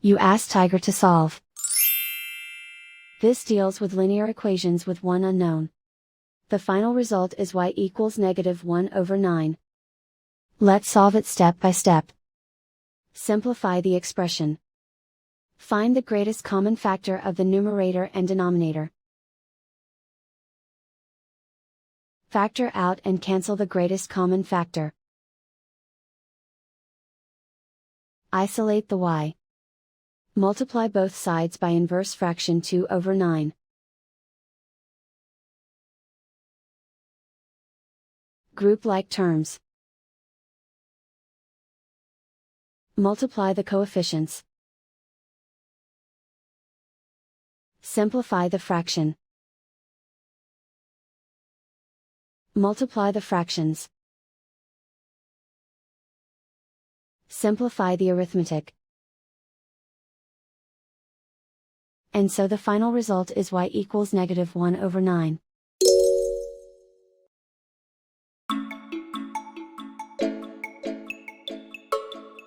You ask Tiger to solve. This deals with linear equations with one unknown. The final result is y equals -1/9. Let's solve it step by step. Simplify the expression. Find the greatest common factor of the numerator and denominator. Factor out and cancel the greatest common factor. Isolate the y. Multiply both sides by inverse fraction 2/9. Group like terms. Multiply the coefficients. Simplify the fraction. Multiply the fractions. Simplify the arithmetic. And so the final result is y equals -1/9.